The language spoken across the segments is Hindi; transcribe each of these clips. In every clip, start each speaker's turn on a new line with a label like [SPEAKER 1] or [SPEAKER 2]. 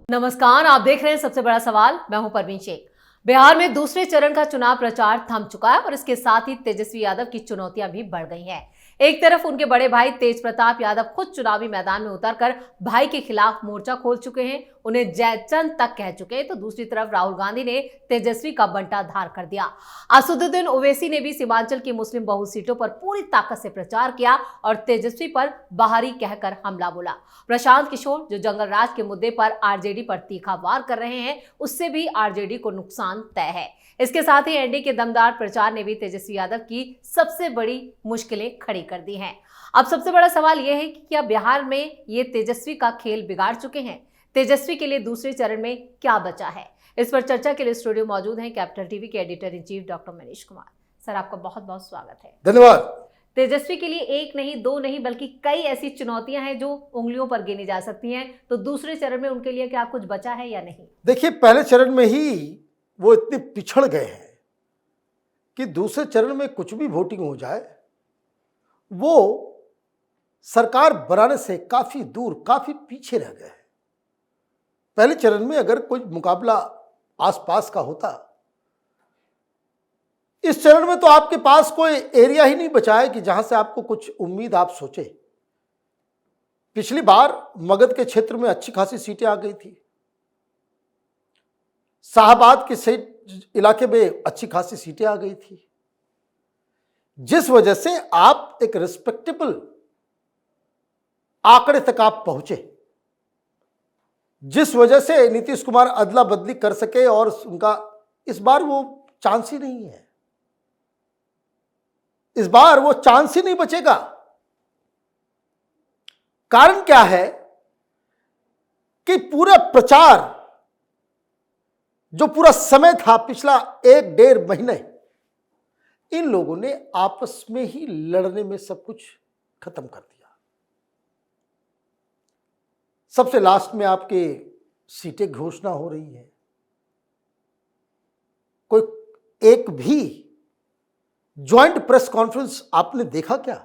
[SPEAKER 1] नमस्कार, आप देख रहे हैं सबसे बड़ा सवाल। मैं हूं परवीन शेख। बिहार में दूसरे चरण का चुनाव प्रचार थम चुका है और इसके साथ ही तेजस्वी यादव की चुनौतियां भी बढ़ गई हैं। एक तरफ उनके बड़े भाई तेज प्रताप यादव खुद चुनावी मैदान में उतरकर भाई के खिलाफ मोर्चा खोल चुके हैं, उन्हें जयचंद तक कह चुके हैं, तो दूसरी तरफ राहुल गांधी ने तेजस्वी का बंटाधार कर दिया। असदुद्दीन ओवैसी ने भी सीमांचल की मुस्लिम बहु सीटों पर पूरी ताकत से प्रचार किया और तेजस्वी पर बाहरी कहकर हमला बोला। प्रशांत किशोर, जो जंगल राज के मुद्दे पर आरजेडी पर तीखा वार कर रहे हैं, उससे भी आरजेडी को नुकसान तय है। इसके साथ ही एनडीए के दमदार प्रचार ने भी तेजस्वी यादव की सबसे बड़ी मुश्किलें खड़ी कर दी हैं। अब सबसे बड़ा सवाल यह है कि क्या बिहार में ये तेजस्वी का खेल बिगाड़ चुके हैं? तेजस्वी के लिए दूसरे चरण में क्या बचा है? इस पर चर्चा के लिए स्टूडियो मौजूद हैं कैपिटल टीवी के editor in chief doctor Manish Kumar. Sir, आपका बहुत बहुत स्वागत है।
[SPEAKER 2] धन्यवाद।
[SPEAKER 1] तेजस्वी के लिए एक नहीं, दो नहीं, बल्कि कई ऐसी चुनौतियां हैं जो उंगलियों पर गिनी जा सकती हैं। तो दूसरे चरण में उनके लिए क्या कुछ बचा है या नहीं?
[SPEAKER 2] देखिए, पहले चरण में ही वो इतने पिछड़ गए हैं कि दूसरे चरण में कुछ भी वोटिंग हो जाए, वो सरकार बनाने से काफी दूर, काफी पीछे रह गए हैं। पहले चरण में अगर कोई मुकाबला आसपास का होता, इस चरण में तो आपके पास कोई एरिया ही नहीं बचा है कि जहां से आपको कुछ उम्मीद आप सोचे। पिछली बार मगध के क्षेत्र में अच्छी खासी सीटें आ गई थी, शाहबाद के सीट इलाके में अच्छी खासी सीटें आ गई थी, जिस वजह से आप एक रिस्पेक्टेबल आंकड़े तक आप पहुंचे, जिस वजह से नीतीश कुमार अदला बदली कर सके। और उनका इस बार वो चांस ही नहीं है, इस बार वो चांस ही नहीं बचेगा। कारण क्या है कि पूरा प्रचार, जो पूरा समय था पिछला 1-1.5 महीने, इन लोगों ने आपस में ही लड़ने में सब कुछ खत्म कर दिया। सबसे लास्ट में आपके सीटें घोषणा हो रही है, कोई एक भी ज्वाइंट प्रेस कॉन्फ्रेंस आपने देखा क्या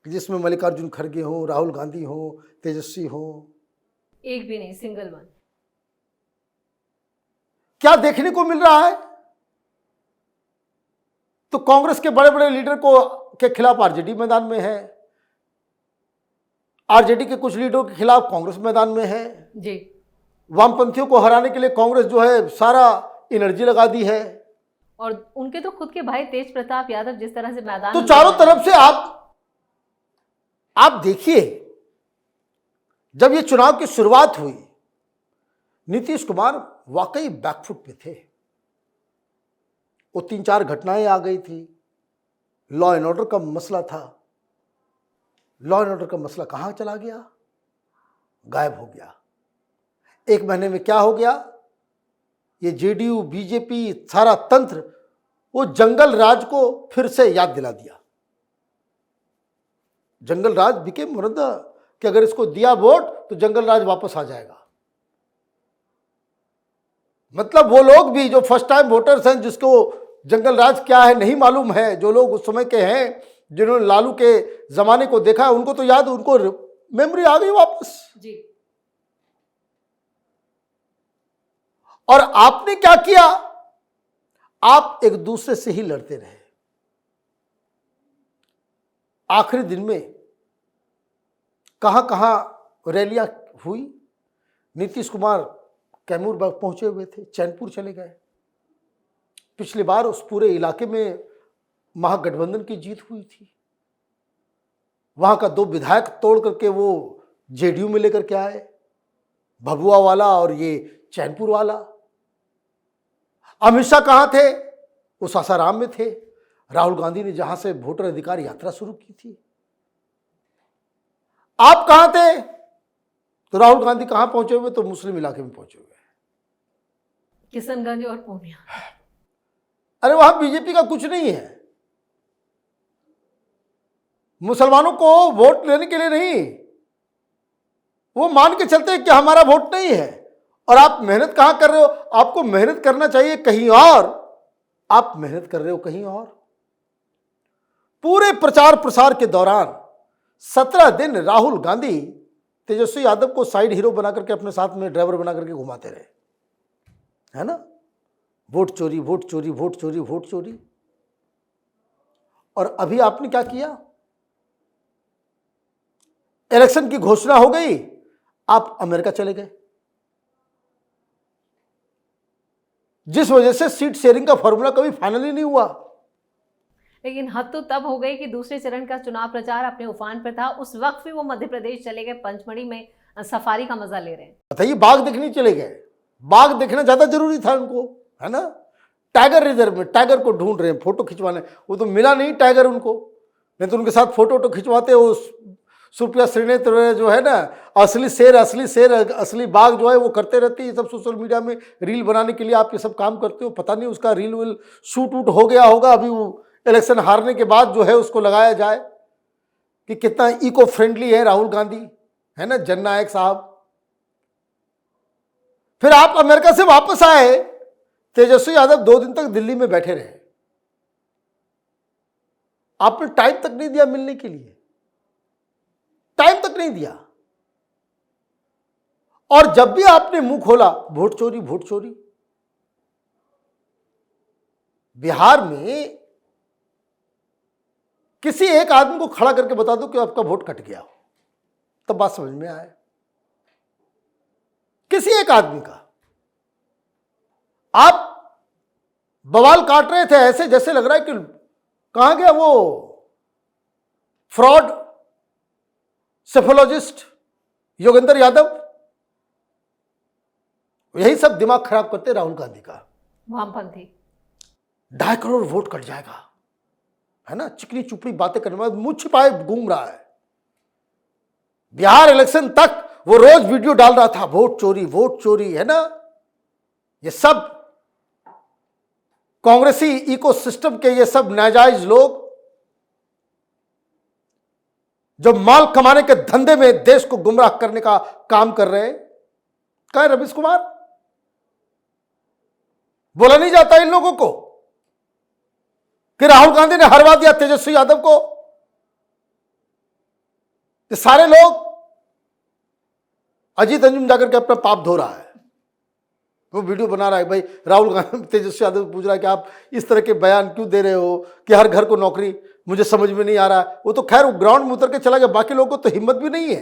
[SPEAKER 2] जिसमें मल्लिकार्जुन खड़गे हो, राहुल गांधी हो, तेजस्वी हो?
[SPEAKER 1] एक भी नहीं, सिंगल वन।
[SPEAKER 2] क्या देखने को मिल रहा है? तो कांग्रेस के बड़े बड़े लीडर के खिलाफ आरजेडी मैदान में है, आरजेडी के कुछ लीडरों के खिलाफ कांग्रेस मैदान में है
[SPEAKER 1] जी।
[SPEAKER 2] वामपंथियों को हराने के लिए कांग्रेस जो है सारा एनर्जी लगा दी है।
[SPEAKER 1] और उनके तो खुद के भाई तेज प्रताप यादव जिस तरह से मैदान
[SPEAKER 2] तो
[SPEAKER 1] में
[SPEAKER 2] चारों तरफ से आप देखिए, जब ये चुनाव की शुरुआत हुई, नीतीश कुमार वाकई बैकफुट पे थे। वो 3-4 घटनाएं आ गई थी, लॉ एंड ऑर्डर का मसला था। लॉ एंड ऑर्डर का मसला कहां चला गया? गायब हो गया। 1 महीने में क्या हो गया? ये जेडीयू, बीजेपी, सारा तंत्र वो जंगल राज को फिर से याद दिला दिया। जंगल राज बिकेम वन ऑफ द, कि अगर इसको दिया वोट तो जंगल राज वापस आ जाएगा। मतलब वो लोग भी जो फर्स्ट टाइम वोटर्स हैं, जिसको जंगल राज क्या है नहीं मालूम है, जो लोग उस समय के हैं, जिन्होंने लालू के जमाने को देखा है, उनको तो याद, उनको मेमोरी आ गई वापस
[SPEAKER 1] जी।
[SPEAKER 2] और आपने क्या किया? आप एक दूसरे से ही लड़ते रहे। आखिरी दिन में कहां कहां रैलियां हुई। नीतीश कुमार कैमूर पहुंचे हुए थे, चैनपुर चले गए। पिछली बार उस पूरे इलाके में महागठबंधन की जीत हुई थी। वहां का 2 विधायक तोड़ करके वो जेडीयू में लेकर के आए, भभुआ वाला और ये चैनपुर वाला। अमित शाह कहां थे? वो सासाराम में थे, राहुल गांधी ने जहां से वोटर अधिकार यात्रा शुरू की थी। आप कहां थे? तो राहुल गांधी कहां पहुंचे हुए? तो मुस्लिम इलाके में पहुंचे हुए,
[SPEAKER 1] किशनगंज और पूर्णिया।
[SPEAKER 2] अरे वहां बीजेपी का कुछ नहीं है। मुसलमानों को वोट लेने के लिए नहीं, वो मान के चलते हैं कि हमारा वोट नहीं है। और आप मेहनत कहां कर रहे हो? आपको मेहनत करना चाहिए कहीं और, आप मेहनत कर रहे हो कहीं और। पूरे प्रचार प्रसार के दौरान 17 दिन राहुल गांधी तेजस्वी यादव को साइड हीरो बना करके अपने साथ में ड्राइवर बना करके घुमाते रहे, है ना। वोट चोरी, वोट चोरी, वोट चोरी, वोट चोरी। और अभी आपने क्या किया, इलेक्शन की घोषणा हो गई, आप अमेरिका चले गए, जिस वजह से सीट शेयरिंग का फॉर्मूला कभी फाइनल ही नहीं हुआ।
[SPEAKER 1] लेकिन हद तो तब हो गई कि दूसरे चरण का चुनाव प्रचार अपने उफान पर था, उस वक्त भी वो मध्य प्रदेश चले गए, पंचमढ़ी में सफारी का मजा ले रहे हैं।
[SPEAKER 2] बताइए, बाघ देखने चले गए, बाघ देखना ज्यादा जरूरी था उनको, है ना। टाइगर रिजर्व में टाइगर को ढूंढ रहे हैं, फोटो खिंचवाने, वो तो मिला नहीं टाइगर उनको, नहीं तो उनके साथ फोटो खिंचवाते। वो सुप्रिया श्रीनेत्र जो है ना, असली शेर असली बाघ जो है वो करते रहती है ये सब सोशल मीडिया में रील बनाने के लिए। आप ये सब काम करते हो, पता नहीं उसका रील विल शूट वूट हो गया होगा, अभी वो इलेक्शन हारने के बाद जो है उसको लगाया जाए कि कितना इको फ्रेंडली है राहुल गांधी, है ना, जननायक साहब। फिर आप अमेरिका से वापस आए, तेजस्वी यादव 2 दिन तक दिल्ली में बैठे रहे, आपने टाइम तक नहीं दिया मिलने के लिए, टाइम तक नहीं दिया। और जब भी आपने मुंह खोला, वोट चोरी, वोट चोरी। बिहार में किसी एक आदमी को खड़ा करके बता दो कि आपका वोट कट गया हो, तब बात समझ में आए। किसी एक आदमी का। आप बवाल काट रहे थे ऐसे जैसे लग रहा है कि कहां गया वो फ्रॉड सेफोलॉजिस्ट योगेंद्र यादव। यही सब दिमाग खराब करते राहुल गांधी का।
[SPEAKER 1] वामपंथी
[SPEAKER 2] 2.5 करोड़ वोट कट जाएगा, है ना, चिकनी चुपड़ी बातें करने में मुंह छिपाए घूम रहा है। बिहार इलेक्शन तक वो रोज वीडियो डाल रहा था, वोट चोरी, है ना। ये सब कांग्रेसी इकोसिस्टम के ये सब नाजायज लोग जो माल कमाने के धंधे में देश को गुमराह करने का काम कर रहे हैं। कहा रवीश कुमार, बोला नहीं जाता इन लोगों को कि राहुल गांधी ने हरवा दिया तेजस्वी यादव को। ये सारे लोग, अजीत अंजुम जाकर के अपना पाप धो रहा है, वो वीडियो बना रहा है, भाई राहुल गांधी तेजस्वी यादव पूछ रहा है कि आप इस तरह के बयान क्यों दे रहे हो कि हर घर को नौकरी, मुझे समझ में नहीं आ रहा है। वो तो खैर वो ग्राउंड में उतर के चला गया, बाकी लोगों को तो हिम्मत भी नहीं है।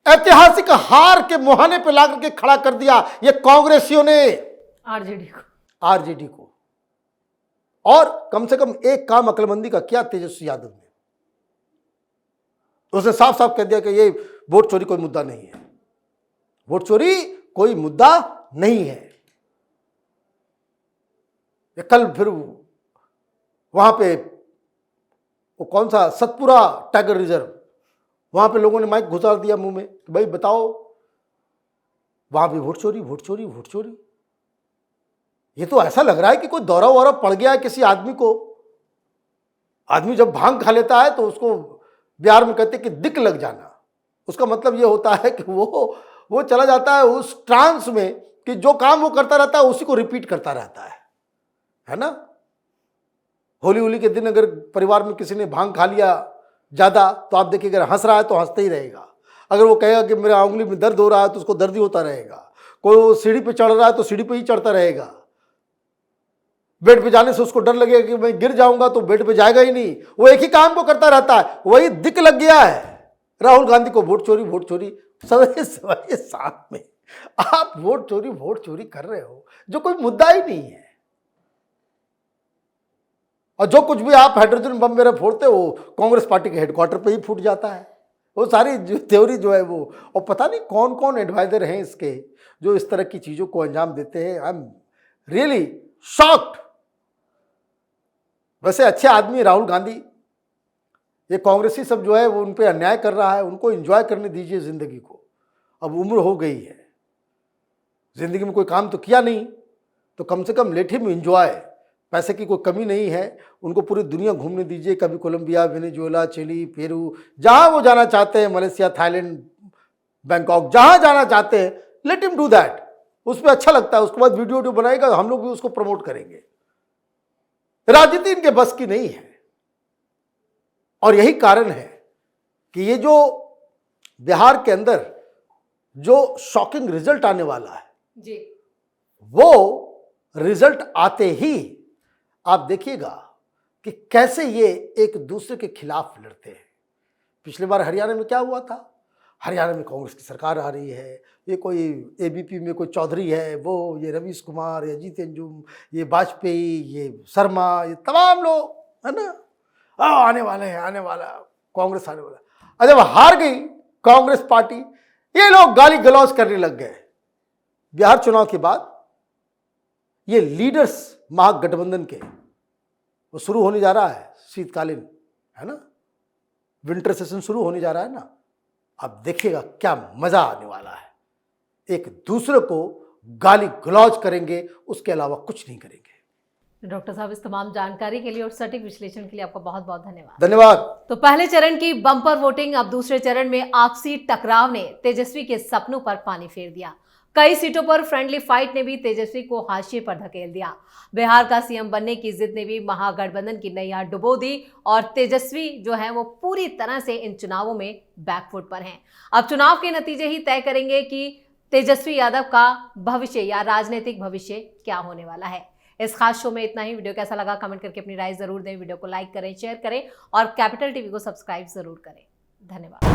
[SPEAKER 2] ऐतिहासिक हार के मुहाने पे लाकर के खड़ा कर दिया ये कांग्रेसियों ने आरजेडी को। और कम से कम एक काम अक्लमंदी का किया तेजस्वी यादव ने, उसने साफ साफ कह दिया कि ये वोट चोरी कोई मुद्दा नहीं है, वोट चोरी कोई मुद्दा नहीं है। कल फिर वहां पे वो कौन सा सतपुरा टाइगर रिजर्व, वहां पे लोगों ने माइक घुसा दिया मुंह में कि भाई बताओ, वहां भी वोट चोरी, वोट चोरी, वोट चोरी। ये तो ऐसा लग रहा है कि कोई दौरा वौरा पड़ गया है किसी आदमी को। आदमी जब भांग खा लेता है तो उसको बिहार में कहते हैं कि दिक लग जाना। उसका मतलब ये होता है कि वो चला जाता है उस ट्रांस में कि जो काम वो करता रहता है उसी को रिपीट करता रहता है ना। होली के दिन अगर परिवार में किसी ने भांग खा लिया ज्यादा, तो आप देखिए अगर हंस रहा है तो हंसते ही रहेगा, अगर वो कहेगा कि मेरा उंगली में दर्द हो रहा है तो उसको दर्द ही होता रहेगा, कोई वो सीढ़ी पे चढ़ रहा है तो सीढ़ी पे ही चढ़ता रहेगा, बेड पे जाने से उसको डर लगेगा कि मैं गिर जाऊंगा तो बेड पे जाएगा ही नहीं, वो एक ही काम को करता रहता है। वही दिक लग गया है राहुल गांधी को, वोट चोरी, वोट चोरी। सवाए साथ में आप वोट चोरी कर रहे हो जो कोई मुद्दा ही नहीं है। और जो कुछ भी आप हाइड्रोजन बम मेरा फोड़ते हो कांग्रेस पार्टी के हेडक्वार्टर पे ही फूट जाता है। वो सारी थ्योरी जो है वो, और पता नहीं कौन कौन एडवाइजर हैं इसके जो इस तरह की चीजों को अंजाम देते हैं। I am really shocked. वैसे अच्छे आदमी राहुल गांधी, ये कांग्रेसी सब जो है वो उन पे अन्याय कर रहा है, उनको एंजॉय करने दीजिए जिंदगी को। अब उम्र हो गई है, जिंदगी में कोई काम तो किया नहीं, तो कम से कम लेट हिम एंजॉय। पैसे की कोई कमी नहीं है, उनको पूरी दुनिया घूमने दीजिए, कभी कोलंबिया, वेनेजुएला, चिली, पेरू, जहां वो जाना चाहते हैं, मलेशिया, थाईलैंड, बैंकॉक, जहां जाना चाहते हैं, लेट हिम डू दैट। उसमें अच्छा लगता है, उसके बाद वीडियो बनाएगा, हम लोग भी उसको प्रमोट करेंगे। राजनीति इनके बस की नहीं है, और यही कारण है कि ये जो बिहार के अंदर जो शॉकिंग रिजल्ट आने वाला है
[SPEAKER 1] जी,
[SPEAKER 2] वो रिजल्ट आते ही आप देखिएगा कि कैसे ये एक दूसरे के खिलाफ लड़ते हैं। पिछली बार हरियाणा में क्या हुआ था? हरियाणा में कांग्रेस की सरकार आ रही है, ये कोई एबीपी में कोई चौधरी है, वो ये रवीश कुमार, ये जीत अंजुम, ये वाजपेयी, ये शर्मा, ये तमाम लोग है ना, आने वाले हैं, आने वाला कांग्रेस आने वाला। और जब हार गई कांग्रेस पार्टी, ये लोग गाली गलौज करने लग गए। बिहार चुनाव के बाद ये लीडर्स महागठबंधन के वो शुरू होने जा रहा है, शीतकालीन है ना, विंटर सेशन शुरू होने जा रहा है ना। अब देखिएगा क्या मजा आने वाला है, एक दूसरे को गाली गलौज करेंगे, उसके अलावा कुछ नहीं करेंगे।
[SPEAKER 1] डॉक्टर साहब इस तमाम जानकारी के लिए और सटीक विश्लेषण के लिए आपका बहुत बहुत धन्यवाद।
[SPEAKER 2] धन्यवाद।
[SPEAKER 1] तो पहले चरण की बम्पर वोटिंग, अब दूसरे चरण में आपसी टकराव ने तेजस्वी के सपनों पर पानी फेर दिया। कई सीटों पर फ्रेंडली फाइट ने भी तेजस्वी को हाशिए पर धकेल दिया। बिहार का सीएम बनने की जिद ने भी महागठबंधन की नैया डुबो दी और तेजस्वी जो है वो पूरी तरह से इन चुनावों में बैकफुट पर हैं। अब चुनाव के नतीजे ही तय करेंगे कि तेजस्वी यादव का भविष्य या राजनीतिक भविष्य क्या होने वाला है। इस खास शो में इतना ही। वीडियो कैसा लगा कमेंट करके अपनी राय जरूर दें। वीडियो को लाइक करें, शेयर करें और कैपिटल टीवी को सब्सक्राइब जरूर करें। धन्यवाद।